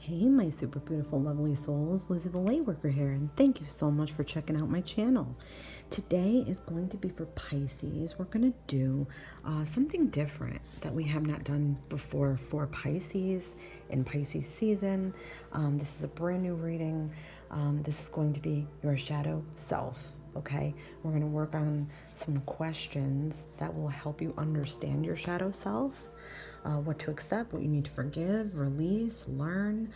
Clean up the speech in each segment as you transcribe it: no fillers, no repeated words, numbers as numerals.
Hey, my super beautiful, lovely souls. Lizzie the Lightworker here, and thank you so much for checking out my channel. Today is going to be for Pisces. We're going to do something different that we have not done before for Pisces in Pisces season. This is a brand new reading. This is going to be your shadow self. Okay, we're going to work on some questions that will help you understand your shadow self. What to accept, what you need to forgive, release, learn,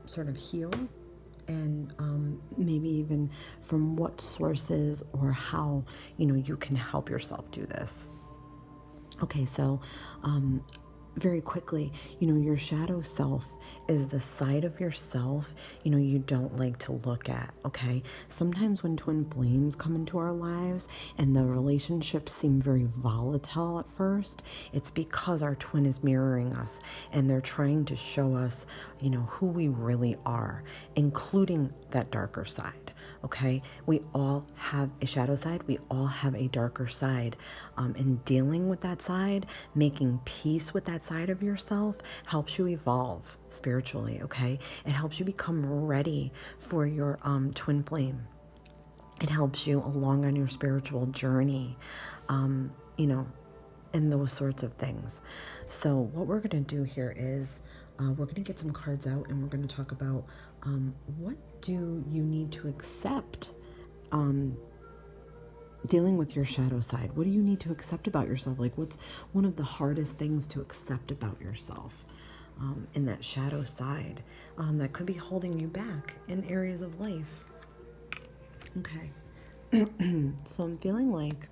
sort of heal, and maybe even from what sources or how you can help yourself do this. Okay, so very quickly, your shadow self is the side of yourself, you don't like to look at, okay? Sometimes when twin flames come into our lives and the relationships seem very volatile at first, it's because our twin is mirroring us and they're trying to show us, who we really are, including that darker side. Okay, we all have a shadow side. We all have a darker side. And dealing with that side, making peace with that side of yourself helps you evolve spiritually. Okay, it helps you become ready for your twin flame. It helps you along on your spiritual journey. You know, and those sorts of things. So what we're going to do here is we're going to get some cards out and we're going to talk about what do you need to accept dealing with your shadow side. What do you need to accept about yourself? Like, what's one of the hardest things to accept about yourself in that shadow side that could be holding you back in areas of life? Okay. So I'm feeling like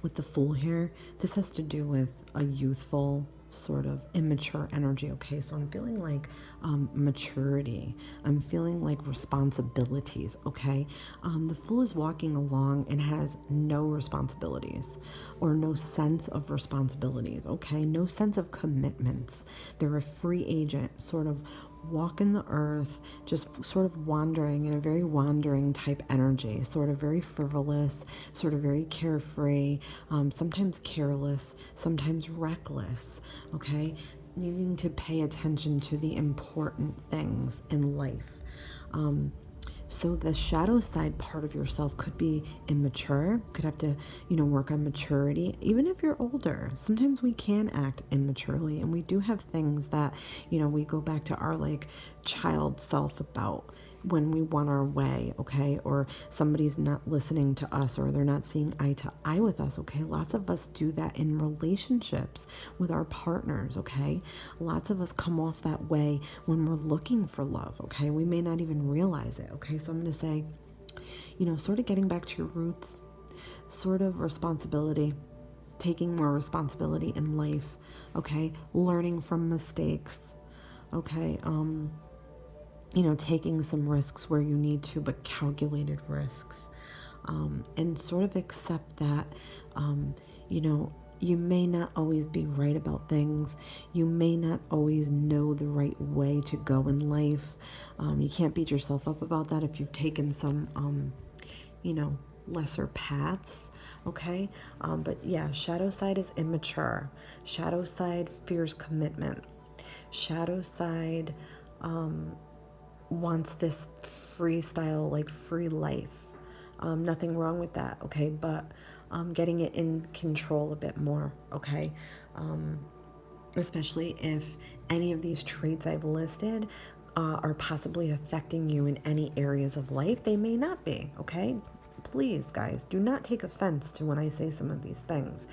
with the Fool here, this has to do with a youthful, sort of immature energy. Okay, so I'm feeling like maturity. I'm feeling like responsibilities. Okay, the Fool is walking along and has no responsibilities or no sense of responsibilities. Okay, no sense of commitments. They're a free agent, sort of walking the earth, just sort of wandering in a very wandering type energy, sort of very frivolous, sort of very carefree, sometimes careless, sometimes reckless, okay? Needing to pay attention to the important things in life. So the shadow side part of yourself could be immature, could have to, work on maturity. Even if you're older, sometimes we can act immaturely and we do have things that, we go back to our like child self about when we want our way, okay? Or somebody's not listening to us or they're not seeing eye to eye with us, okay? Lots of us do that in relationships with our partners, okay? Lots of us come off that way when we're looking for love, okay? We may not even realize it, okay? So I'm going to say, sort of getting back to your roots, sort of responsibility, taking more responsibility in life, okay? Learning from mistakes, okay? Taking some risks where you need to, but calculated risks. And sort of accept that, you may not always be right about things. You may not always know the right way to go in life. You can't beat yourself up about that if you've taken some, lesser paths. Okay. But yeah, shadow side is immature. Shadow side fears commitment. Shadow side, wants this freestyle, like free life. Nothing wrong with that, okay? But getting it in control a bit more, okay? Especially if any of these traits I've listed are possibly affecting you in any areas of life. They may not be, okay? Please, guys, do not take offense to when I say some of these things.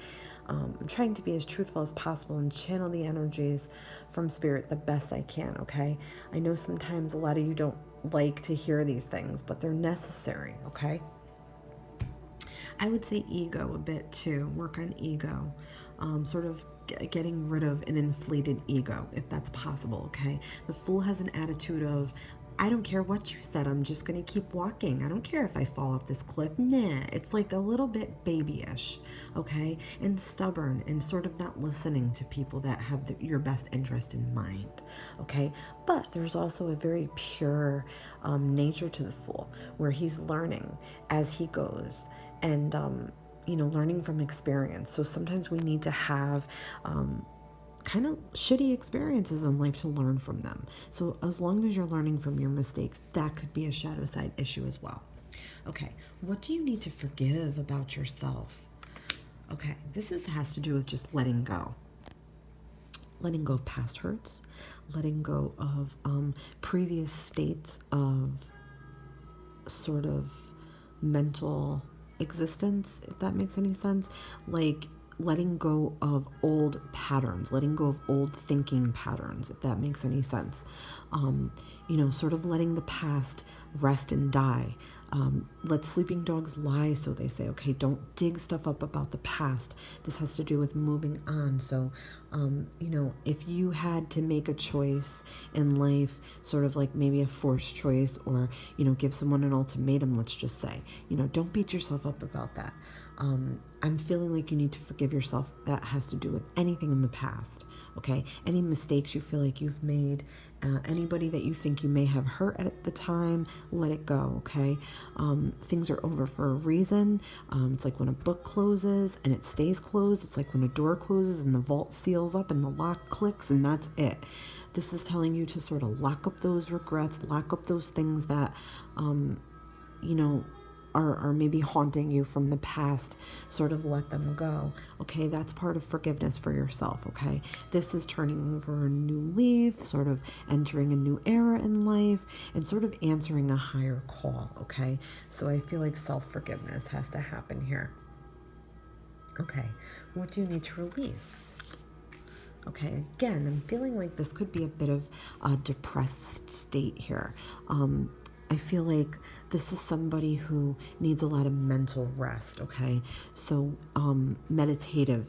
I'm trying to be as truthful as possible and channel the energies from spirit the best I can, okay? I know sometimes a lot of you don't like to hear these things, but they're necessary, okay? I would say ego a bit too. Work on ego. Sort of getting rid of an inflated ego, if that's possible, okay? The Fool has an attitude of, I don't care what you said, I'm just going to keep walking. I don't care if I fall off this cliff. Nah, it's like a little bit babyish, okay? And stubborn and sort of not listening to people that have your best interest in mind, okay? But there's also a very pure nature to the Fool where he's learning as he goes and, learning from experience. So sometimes we need to have kind kind of shitty experiences in life to learn from them. So as long as you're learning from your mistakes, that could be a shadow side issue as well. Okay, what do you need to forgive about yourself? Okay, has to do with just letting go. Letting go of past hurts, letting go of previous states of sort of mental existence, if that makes any sense. Like letting go of old patterns, letting go of old thinking patterns, if that makes any sense. Sort of letting the past rest and die. Let sleeping dogs lie, so they say. Okay, don't dig stuff up about the past. This has to do with moving on. So, if you had to make a choice in life, sort of like maybe a forced choice, or, give someone an ultimatum, let's just say, don't beat yourself up about that. I'm feeling like you need to forgive yourself. That has to do with anything in the past. Okay, any mistakes you feel like you've made, anybody that you think you may have hurt at the time, let it go. Okay, things are over for a reason. It's like when a book closes and it stays closed. It's like when a door closes and the vault seals up and the lock clicks, and that's it. This is telling you to sort of lock up those regrets, lock up those things that are maybe haunting you from the past. Sort of let them go. Okay, that's part of forgiveness for yourself. Okay, this is turning over a new leaf, sort of entering a new era in life, and sort of answering a higher call. Okay, so I feel like self-forgiveness has to happen here. Okay, what do you need to release? Okay, again, I'm feeling like this could be a bit of a depressed state here. I feel like this is somebody who needs a lot of mental rest, okay? So, meditative,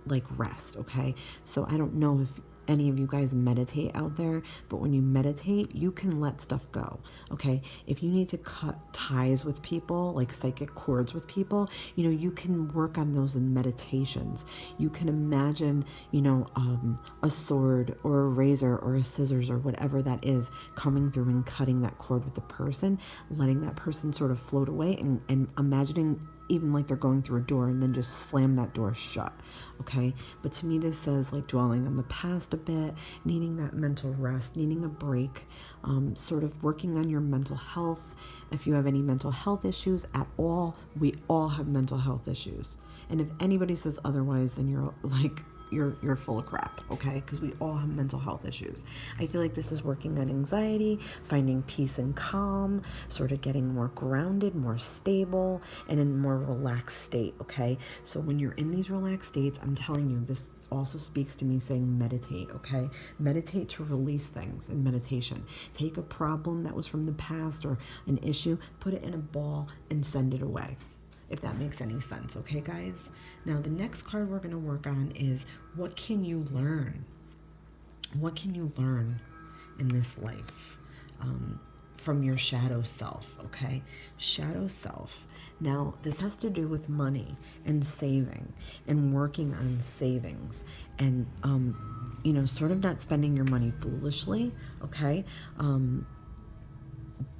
like rest, okay? So I don't know if any of you guys meditate out there, but when you meditate, you can let stuff go, okay? If you need to cut ties with people, like psychic cords with people, you can work on those in meditations. You can imagine, a sword or a razor or a scissors or whatever that is coming through and cutting that cord with the person, letting that person sort of float away, and imagining even like they're going through a door, and then just slam that door shut. Okay, but to me this says like dwelling on the past a bit, needing that mental rest, needing a break, sort of working on your mental health. If you have any mental health issues at all, we all have mental health issues, and if anybody says otherwise, then you're full of crap, okay? Because we all have mental health issues. I feel like this is working on anxiety, finding peace and calm, sort of getting more grounded, more stable, and in a more relaxed state, okay? So when you're in these relaxed states, I'm telling you, this also speaks to me saying meditate, okay? Meditate to release things in meditation. Take a problem that was from the past or an issue, put it in a ball and send it away, if that makes any sense, okay, guys? Now, the next card we're going to work on is, what can you learn? What can you learn in this life from your shadow self, okay? Shadow self. Now, this has to do with money and saving and working on savings and, sort of not spending your money foolishly, okay?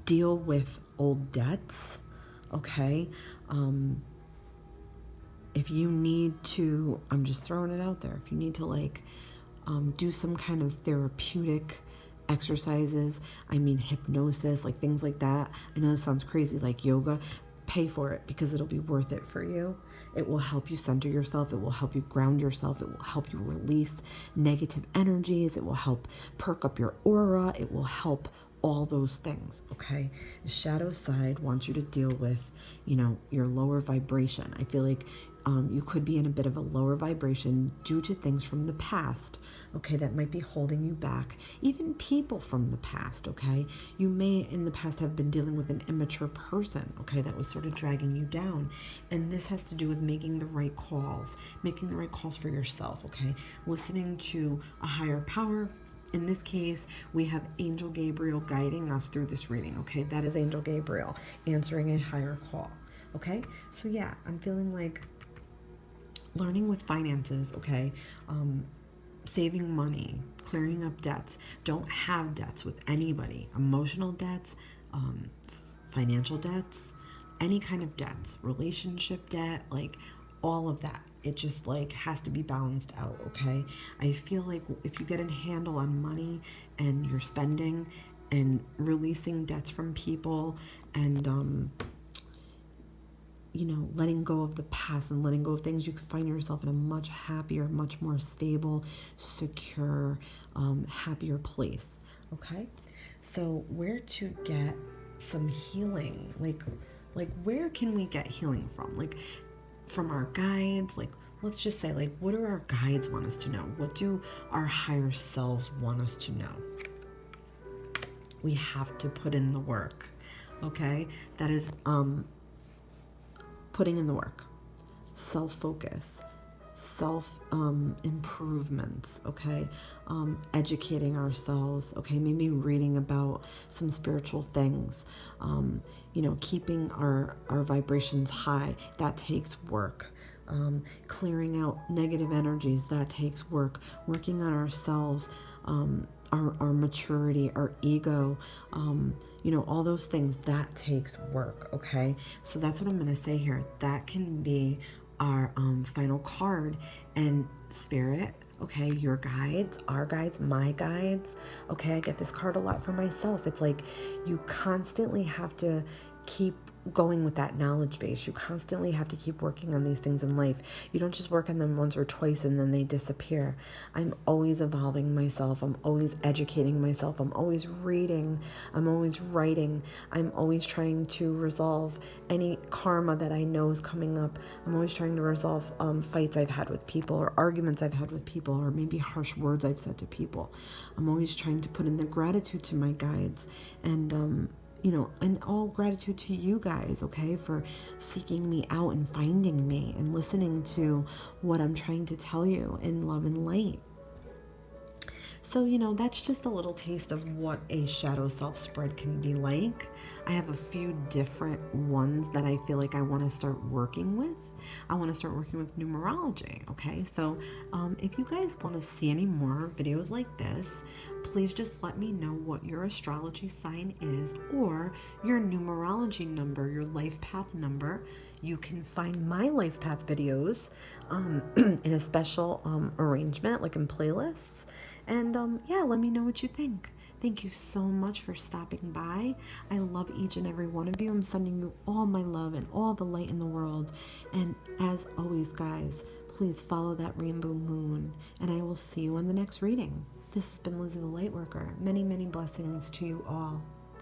Deal with old debts, okay? If you need to, I'm just throwing it out there, if you need to do some kind of therapeutic exercises, hypnosis, like things like that. I know this sounds crazy, like yoga, pay for it, because it'll be worth it for you. It will help you center yourself. It will help you ground yourself. It will help you release negative energies. It will help perk up your aura. It will help all those things, okay? The shadow side wants you to deal with, your lower vibration. I feel like you could be in a bit of a lower vibration due to things from the past, okay, that might be holding you back. Even people from the past, okay? You may in the past have been dealing with an immature person, okay, that was sort of dragging you down. And this has to do with making the right calls for yourself, okay? Listening to a higher power. In this case, we have Angel Gabriel guiding us through this reading, okay? That is Angel Gabriel answering a higher call, okay? So yeah, I'm feeling like learning with finances, okay? Saving money, clearing up debts. Don't have debts with anybody. Emotional debts, financial debts, any kind of debts, relationship debt, like all of that. it just like has to be balanced out, okay? I feel like if you get a handle on money and your spending and releasing debts from people and letting go of the past and letting go of things, you can find yourself in a much happier, much more stable, secure, happier place. Okay? So where to get some healing? Like where can we get healing from? Like from our guides, like let's just say, like, what do our guides want us to know? What do our higher selves want us to know? We have to put in the work. Okay? That is putting in the work, self-focus, self improvements, okay, educating ourselves, okay, maybe reading about some spiritual things, keeping our vibrations high. That takes work. Clearing out negative energies, that takes work. Working on ourselves, our maturity, our ego, all those things, that takes work, okay? So that's what I'm going to say here. That can be our final card. And Spirit, okay, your guides, our guides, my guides, okay, I get this card a lot for myself. It's like you constantly have to keep going with that knowledge base. You constantly have to keep working on these things in life. You don't just work on them once or twice and then they disappear. I'm always evolving myself. I'm always educating myself. I'm always reading. I'm always writing. I'm always trying to resolve any karma that I know is coming up. I'm always trying to resolve fights I've had with people, or arguments I've had with people, or maybe harsh words I've said to people. I'm always trying to put in the gratitude to my guides, and and all gratitude to you guys, okay, for seeking me out and finding me and listening to what I'm trying to tell you in love and light. So, that's just a little taste of what a shadow self spread can be like. I have a few different ones that I feel like I want to start working with. I want to start working with numerology, okay? So if you guys want to see any more videos like this, please just let me know what your astrology sign is or your numerology number, your life path number. You can find my life path videos in a special arrangement, like in playlists. And let me know what you think. Thank you so much for stopping by. I love each and every one of you. I'm sending you all my love and all the light in the world. And as always, guys, please follow that rainbow moon. And I will see you on the next reading. This has been Lizzie the Lightworker. Many, many blessings to you all.